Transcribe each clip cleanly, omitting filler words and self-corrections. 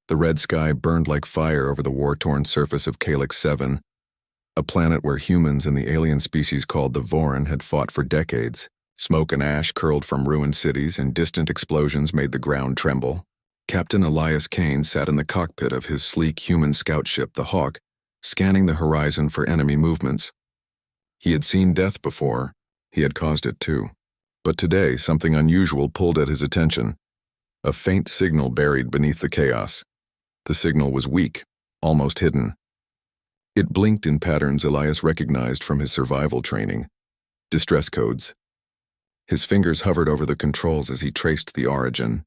The red sky burned like fire over the war-torn surface of Calyx 7, a planet where humans and the alien species called the Vorin had fought for decades. Smoke and ash curled from ruined cities, and distant explosions made the ground tremble. Captain Elias Kane sat in the cockpit of his sleek human scout ship, the Hawk, scanning the horizon for enemy movements. He had seen death before. He had caused it too. But today, something unusual pulled at his attention. A faint signal buried beneath the chaos. The signal was weak, almost hidden. It blinked in patterns Elias recognized from his survival training. Distress codes. His fingers hovered over the controls as he traced the origin.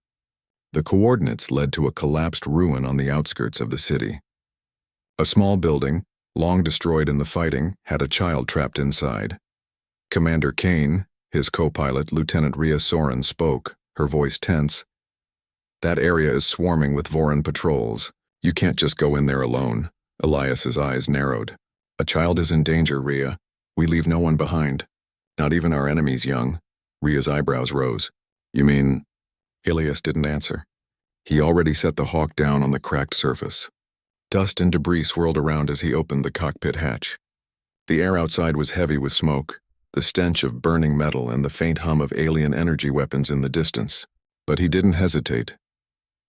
The coordinates led to a collapsed ruin on the outskirts of the city. A small building, long destroyed in the fighting, had a child trapped inside. Commander Kane, his co-pilot, Lieutenant Rhea Soren, spoke, her voice tense. "That area is swarming with Vorin patrols. You can't just go in there alone." Elias's eyes narrowed. "A child is in danger, Rhea. We leave no one behind. Not even our enemies young." Rhea's eyebrows rose. "You mean?" Elias didn't answer. He already set the Hawk down on the cracked surface. Dust and debris swirled around as he opened the cockpit hatch. The air outside was heavy with smoke, the stench of burning metal and the faint hum of alien energy weapons in the distance. But he didn't hesitate.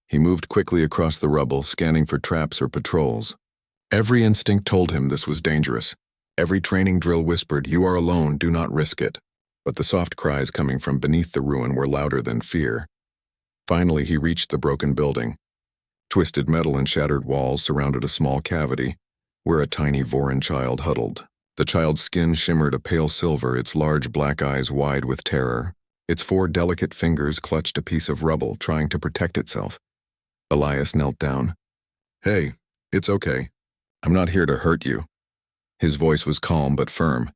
He moved quickly across the rubble, scanning for traps or patrols. Every instinct told him this was dangerous. Every training drill whispered, "You are alone, do not risk it." But the soft cries coming from beneath the ruin were louder than fear. Finally, he reached the broken building. Twisted metal and shattered walls surrounded a small cavity, where a tiny Vorin child huddled. The child's skin shimmered a pale silver, its large black eyes wide with terror. Its 4 delicate fingers clutched a piece of rubble, trying to protect itself. Elias knelt down. "Hey, it's okay. I'm not here to hurt you." His voice was calm but firm.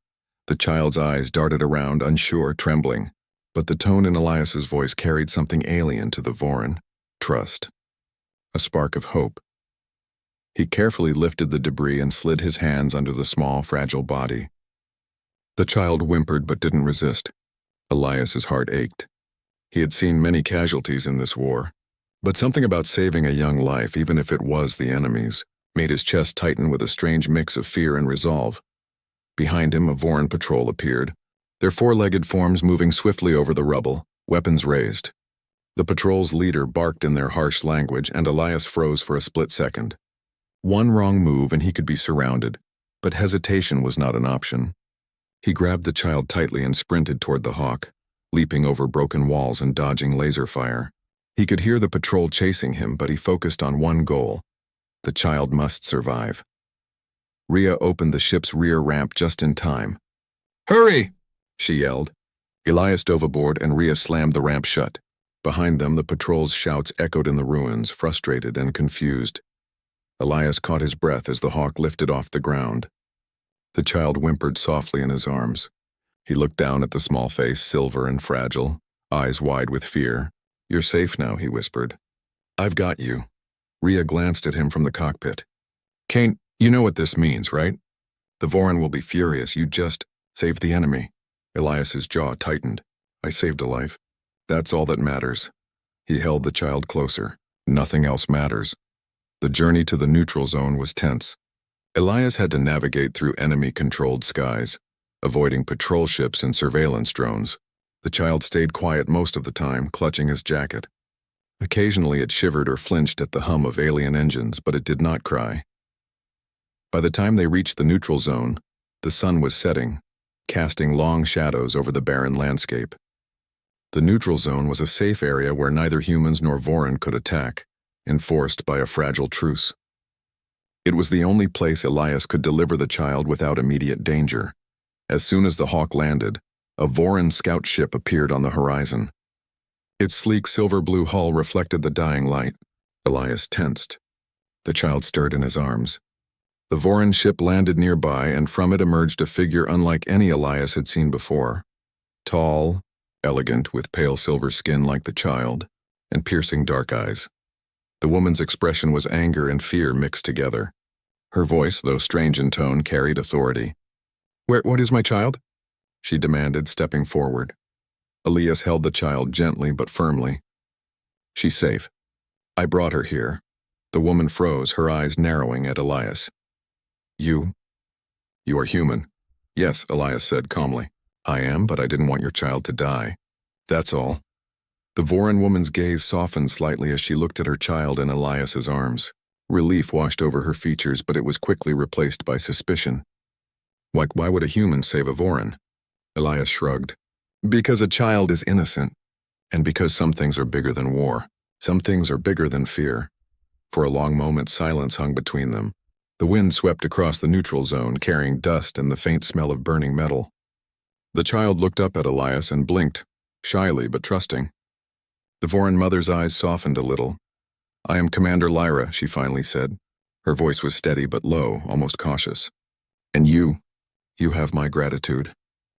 The child's eyes darted around, unsure, trembling. But the tone in Elias's voice carried something alien to the Vorin. Trust. A spark of hope. He carefully lifted the debris and slid his hands under the small, fragile body. The child whimpered but didn't resist. Elias's heart ached. He had seen many casualties in this war. But something about saving a young life, even if it was the enemy's, made his chest tighten with a strange mix of fear and resolve. Behind him, a Vorin patrol appeared, their 4-legged forms moving swiftly over the rubble, weapons raised. The patrol's leader barked in their harsh language, and Elias froze for a split second. One wrong move and he could be surrounded, but hesitation was not an option. He grabbed the child tightly and sprinted toward the Hawk, leaping over broken walls and dodging laser fire. He could hear the patrol chasing him, but he focused on one goal. The child must survive. Rhea opened the ship's rear ramp just in time. "Hurry!" she yelled. Elias dove aboard and Rhea slammed the ramp shut. Behind them, the patrol's shouts echoed in the ruins, frustrated and confused. Elias caught his breath as the Hawk lifted off the ground. The child whimpered softly in his arms. He looked down at the small face, silver and fragile, eyes wide with fear. "You're safe now," he whispered. "I've got you." Rhea glanced at him from the cockpit. "Kane, you know what this means, right? The Vorin will be furious. You just saved the enemy." Elias's jaw tightened. "I saved a life. That's all that matters." He held the child closer. Nothing else matters. The journey to the neutral zone was tense. Elias had to navigate through enemy-controlled skies, avoiding patrol ships and surveillance drones. The child stayed quiet most of the time, clutching his jacket. Occasionally it shivered or flinched at the hum of alien engines, but it did not cry. By the time they reached the neutral zone, the sun was setting, casting long shadows over the barren landscape. The neutral zone was a safe area where neither humans nor Vorin could attack, enforced by a fragile truce. It was the only place Elias could deliver the child without immediate danger. As soon as the Hawk landed, a Vorin scout ship appeared on the horizon. Its sleek silver-blue hull reflected the dying light. Elias tensed. The child stirred in his arms. The Vorin ship landed nearby, and from it emerged a figure unlike any Elias had seen before. Tall, elegant, with pale silver skin like the child, and piercing dark eyes. The woman's expression was anger and fear mixed together. Her voice, though strange in tone, carried authority. What is my child?" she demanded, stepping forward. Elias held the child gently but firmly. "She's safe. I brought her here." The woman froze, her eyes narrowing at Elias. You are human. Yes, Elias said calmly. I am, but I didn't want your child to die. That's all. The Voran woman's gaze softened slightly as she looked at her child in Elias's arms. Relief washed over her features, but it was quickly replaced by suspicion. Why would a human save a Voran? Elias shrugged. Because a child is innocent, and because some things are bigger than war. Some things are bigger than fear. For a long moment, silence hung between them. The wind swept across the neutral zone, carrying dust and the faint smell of burning metal. The child looked up at Elias and blinked, shyly but trusting. The Voran mother's eyes softened a little. I am Commander Lyra, she finally said. Her voice was steady but low, almost cautious. And you have my gratitude.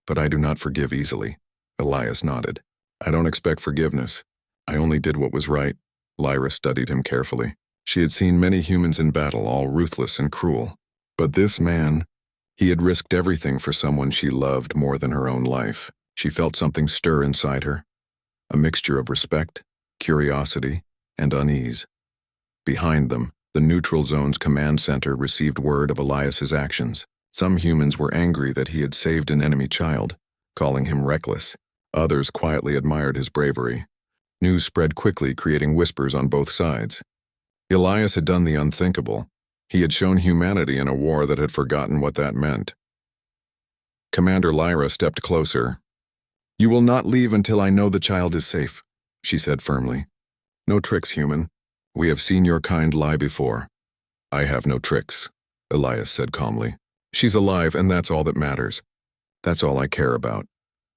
But I do not forgive easily. Elias nodded. I don't expect forgiveness. I only did what was right. Lyra studied him carefully. She had seen many humans in battle, all ruthless and cruel. But this man, he had risked everything for someone she loved more than her own life. She felt something stir inside her. A mixture of respect, curiosity, and unease. Behind them, the neutral zone's command center received word of Elias's actions. Some humans were angry that he had saved an enemy child, calling him reckless. Others quietly admired his bravery. News spread quickly, creating whispers on both sides. Elias had done the unthinkable. He had shown humanity in a war that had forgotten what that meant. Commander Lyra stepped closer. You will not leave until I know the child is safe, she said firmly. No tricks, human. We have seen your kind lie before. I have no tricks, Elias said calmly. She's alive, and that's all that matters. That's all I care about.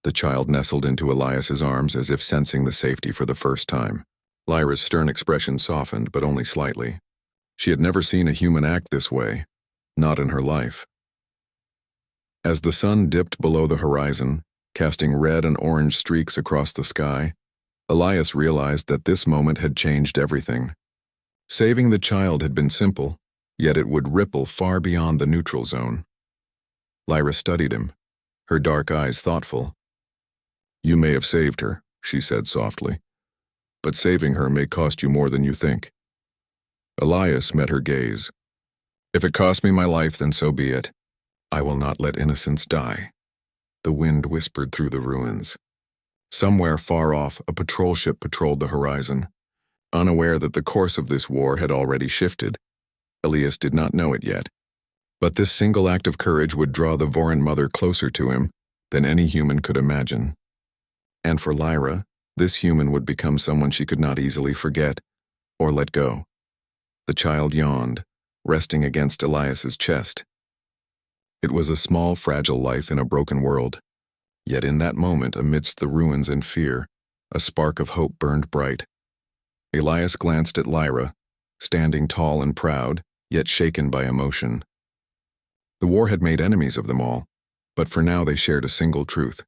The child nestled into Elias's arms as if sensing the safety for the first time. Lyra's stern expression softened, but only slightly. She had never seen a human act this way, not in her life. As the sun dipped below the horizon, casting red and orange streaks across the sky, Elias realized that this moment had changed everything. Saving the child had been simple, yet it would ripple far beyond the neutral zone. Lyra studied him, her dark eyes thoughtful. You may have saved her, she said softly, but saving her may cost you more than you think. Elias met her gaze. If it costs me my life, then so be it. I will not let innocence die. The wind whispered through the ruins. Somewhere far off, a patrol ship patrolled the horizon, unaware that the course of this war had already shifted. Elias did not know it yet. But this single act of courage would draw the Voran mother closer to him than any human could imagine. And for Lyra, this human would become someone she could not easily forget or let go. The child yawned, resting against Elias's chest. It was a small, fragile life in a broken world. Yet in that moment, amidst the ruins and fear, a spark of hope burned bright. Elias glanced at Lyra, standing tall and proud, yet shaken by emotion. The war had made enemies of them all, but for now they shared a single truth.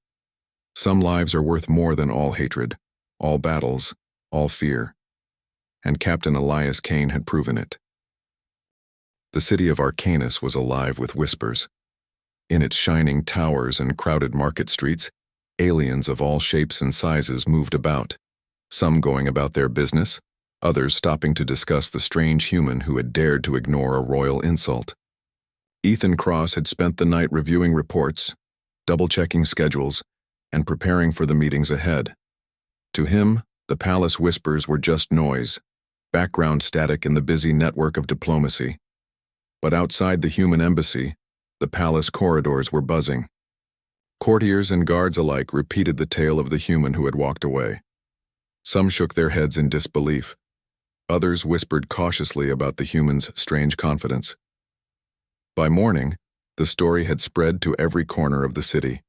Some lives are worth more than all hatred, all battles, all fear. And Captain Elias Kane had proven it. The city of Arcanus was alive with whispers. In its shining towers and crowded market streets, aliens of all shapes and sizes moved about, some going about their business, others stopping to discuss the strange human who had dared to ignore a royal insult. Ethan Cross had spent the night reviewing reports, double-checking schedules, and preparing for the meetings ahead. To him, the palace whispers were just noise, background static in the busy network of diplomacy. But outside the human embassy, the palace corridors were buzzing. Courtiers and guards alike repeated the tale of the human who had walked away. Some shook their heads in disbelief. Others whispered cautiously about the human's strange confidence. By morning, the story had spread to every corner of the city.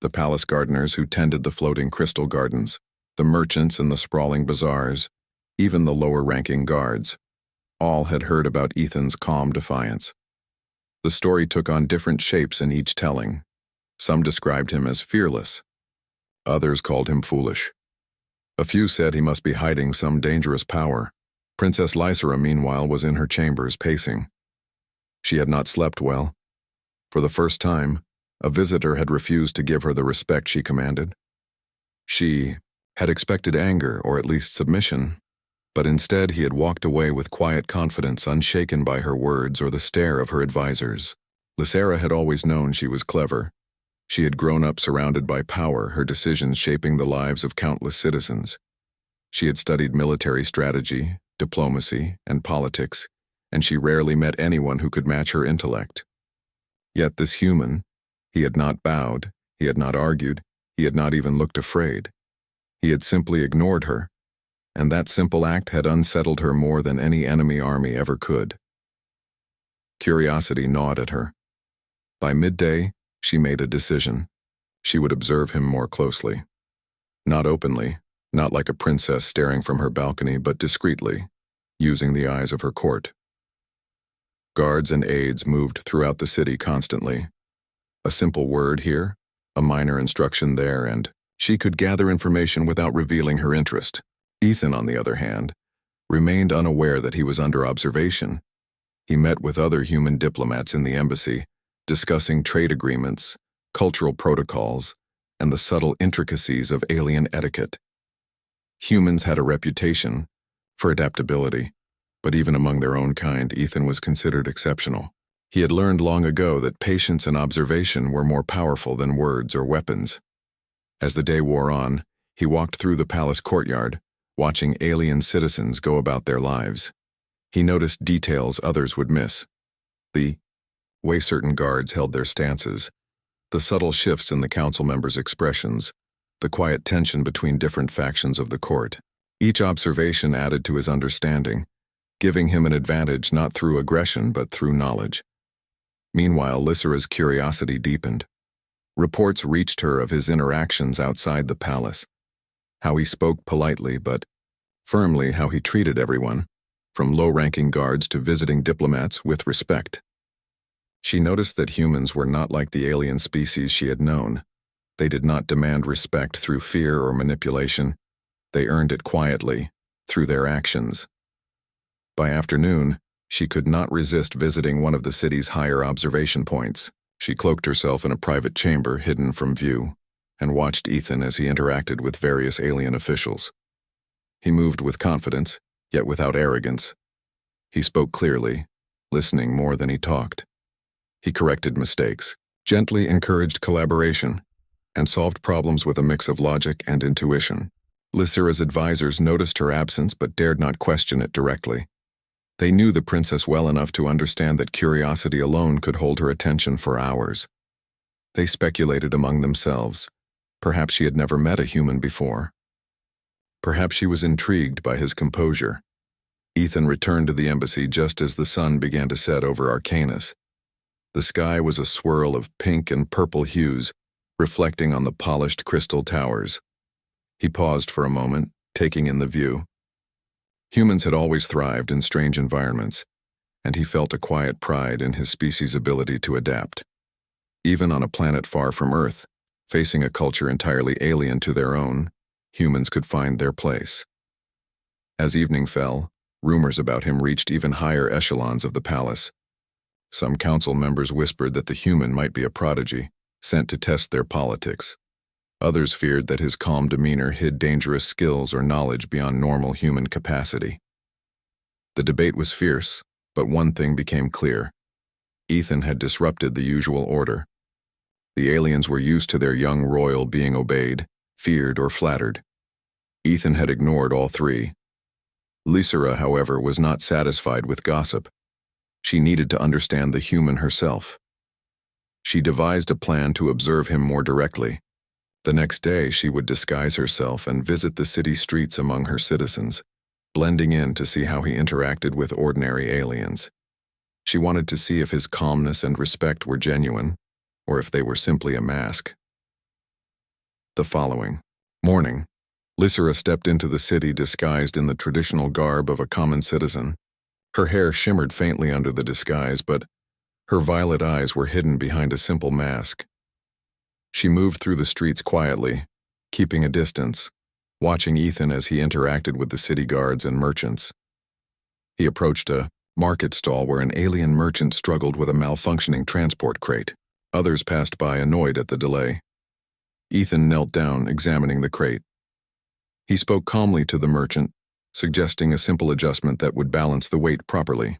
The palace gardeners who tended the floating crystal gardens, the merchants in the sprawling bazaars, even the lower-ranking guards, all had heard about Ethan's calm defiance. The story took on different shapes in each telling. Some described him as fearless. Others called him foolish. A few said he must be hiding some dangerous power. Princess Lysera, meanwhile, was in her chambers pacing. She had not slept well. For the first time, a visitor had refused to give her the respect she commanded. She had expected anger, or at least submission, But instead he had walked away with quiet confidence, unshaken by her words or the stare of her advisors. Lysera had always known she was clever. She had grown up surrounded by power, her decisions shaping the lives of countless citizens. She had studied military strategy, diplomacy, and politics, and she rarely met anyone who could match her intellect. Yet this human, he had not bowed, he had not argued, he had not even looked afraid. He had simply ignored her, and that simple act had unsettled her more than any enemy army ever could. Curiosity gnawed at her. By midday, she made a decision. She would observe him more closely. Not openly, not like a princess staring from her balcony, but discreetly, using the eyes of her court. Guards and aides moved throughout the city constantly. A simple word here, a minor instruction there, and she could gather information without revealing her interest. Ethan, on the other hand, remained unaware that he was under observation. He met with other human diplomats in the embassy, discussing trade agreements, cultural protocols, and the subtle intricacies of alien etiquette. Humans had a reputation for adaptability, but even among their own kind, Ethan was considered exceptional. He had learned long ago that patience and observation were more powerful than words or weapons. As the day wore on, he walked through the palace courtyard, watching alien citizens go about their lives. He noticed details others would miss. The way certain guards held their stances, the subtle shifts in the council members' expressions, the quiet tension between different factions of the court. Each observation added to his understanding, giving him an advantage not through aggression but through knowledge. Meanwhile, Lysera's curiosity deepened. Reports reached her of his interactions outside the palace, how he spoke politely but firmly, how he treated everyone, from low-ranking guards to visiting diplomats, with respect. She noticed that humans were not like the alien species she had known. They did not demand respect through fear or manipulation. They earned it quietly, through their actions. By afternoon, she could not resist visiting one of the city's higher observation points. She cloaked herself in a private chamber hidden from view, and watched Ethan as he interacted with various alien officials. He moved with confidence, yet without arrogance. He spoke clearly, listening more than he talked. He corrected mistakes, gently encouraged collaboration, and solved problems with a mix of logic and intuition. Lysera's advisors noticed her absence but dared not question it directly. They knew the princess well enough to understand that curiosity alone could hold her attention for hours. They speculated among themselves. Perhaps she had never met a human before. Perhaps she was intrigued by his composure. Ethan returned to the embassy just as the sun began to set over Arcanus. The sky was a swirl of pink and purple hues, reflecting on the polished crystal towers. He paused for a moment, taking in the view. Humans had always thrived in strange environments, and he felt a quiet pride in his species' ability to adapt. Even on a planet far from Earth, facing a culture entirely alien to their own, humans could find their place. As evening fell, rumors about him reached even higher echelons of the palace. Some council members whispered that the human might be a prodigy, sent to test their politics. Others feared that his calm demeanor hid dangerous skills or knowledge beyond normal human capacity. The debate was fierce, but one thing became clear. Ethan had disrupted the usual order. The aliens were used to their young royal being obeyed, feared, or flattered. Ethan had ignored all three. Lysera, however, was not satisfied with gossip. She needed to understand the human herself. She devised a plan to observe him more directly. The next day, she would disguise herself and visit the city streets among her citizens, blending in to see how he interacted with ordinary aliens. She wanted to see if his calmness and respect were genuine, or if they were simply a mask. The following morning, Lysera stepped into the city disguised in the traditional garb of a common citizen. Her hair shimmered faintly under the disguise, but her violet eyes were hidden behind a simple mask. She moved through the streets quietly, keeping a distance, watching Ethan as he interacted with the city guards and merchants. He approached a market stall where an alien merchant struggled with a malfunctioning transport crate. Others passed by, annoyed at the delay. Ethan knelt down, examining the crate. He spoke calmly to the merchant, suggesting a simple adjustment that would balance the weight properly.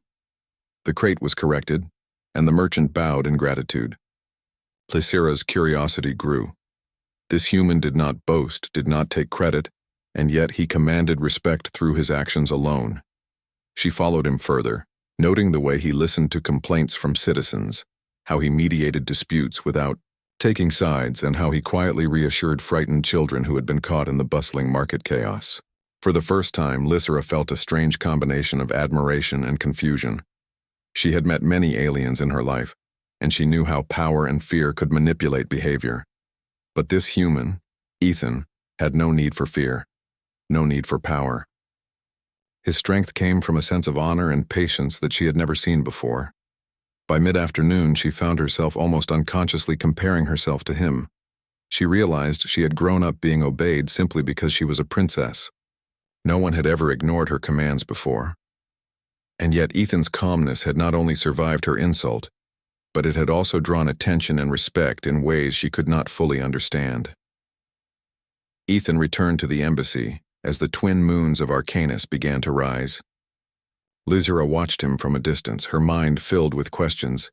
The crate was corrected, and the merchant bowed in gratitude. Lysira's curiosity grew. This human did not boast, did not take credit, and yet he commanded respect through his actions alone. She followed him further, noting the way he listened to complaints from citizens, how he mediated disputes without taking sides, and how he quietly reassured frightened children who had been caught in the bustling market chaos. For the first time, Lysira felt a strange combination of admiration and confusion. She had met many aliens in her life, and she knew how power and fear could manipulate behavior. But this human, Ethan, had no need for fear, no need for power. His strength came from a sense of honor and patience that she had never seen before. By mid-afternoon, she found herself almost unconsciously comparing herself to him. She realized she had grown up being obeyed simply because she was a princess. No one had ever ignored her commands before. And yet Ethan's calmness had not only survived her insult, but it had also drawn attention and respect in ways she could not fully understand. Ethan returned to the embassy as the twin moons of Arcanus began to rise. Lysira watched him from a distance, her mind filled with questions.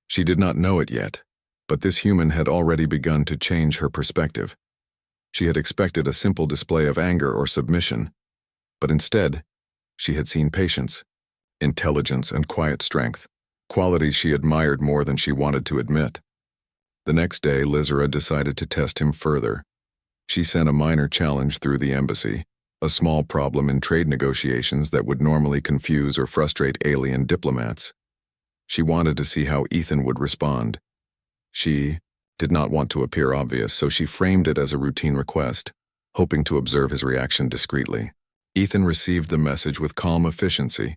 She did not know it yet, but this human had already begun to change her perspective. She had expected a simple display of anger or submission, but instead, she had seen patience, intelligence, and quiet strength, qualities she admired more than she wanted to admit. The next day, Lysira decided to test him further. She sent a minor challenge through the embassy, a small problem in trade negotiations that would normally confuse or frustrate alien diplomats. She wanted to see how Ethan would respond. She did not want to appear obvious, so she framed it as a routine request, hoping to observe his reaction discreetly. Ethan received the message with calm efficiency.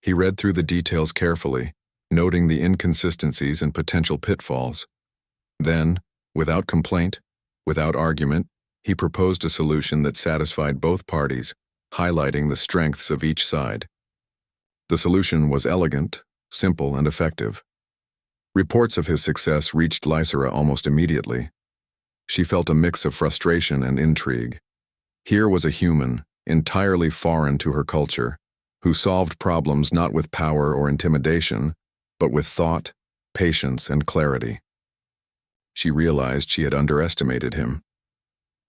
He read through the details carefully, noting the inconsistencies and potential pitfalls. Then, without complaint, without argument, he proposed a solution that satisfied both parties, highlighting the strengths of each side. The solution was elegant, simple, and effective. Reports of his success reached Lysira almost immediately. She felt a mix of frustration and intrigue. Here was a human, entirely foreign to her culture, who solved problems not with power or intimidation, but with thought, patience, and clarity. She realized she had underestimated him.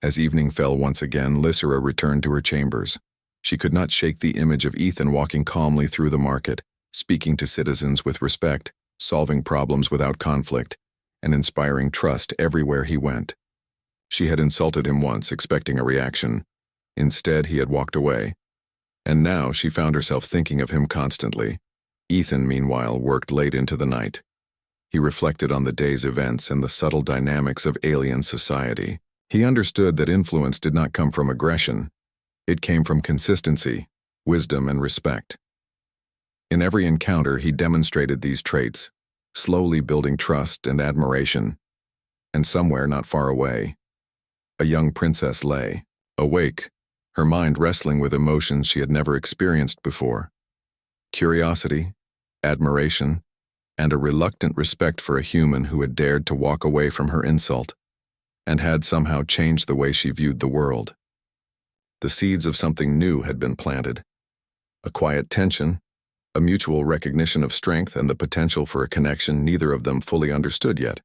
As evening fell once again, Lysira returned to her chambers. She could not shake the image of Ethan walking calmly through the market, speaking to citizens with respect, solving problems without conflict, and inspiring trust everywhere he went. She had insulted him once, expecting a reaction. Instead, he had walked away. And now she found herself thinking of him constantly. Ethan, meanwhile, worked late into the night. He reflected on the day's events and the subtle dynamics of alien society. He understood that influence did not come from aggression. It came from consistency, wisdom, and respect. In every encounter, he demonstrated these traits, slowly building trust and admiration. And somewhere not far away, a young princess lay, awake, her mind wrestling with emotions she had never experienced before. Curiosity, admiration, and a reluctant respect for a human who had dared to walk away from her insult, and had somehow changed the way she viewed the world. The seeds of something new had been planted. A quiet tension, a mutual recognition of strength, and the potential for a connection neither of them fully understood yet.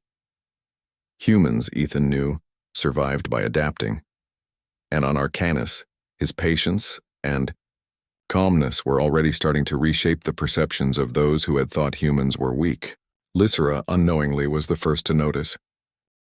Humans, Ethan knew, survived by adapting. And on Arcanus, his patience and calmness were already starting to reshape the perceptions of those who had thought humans were weak. Lysira, unknowingly, was the first to notice.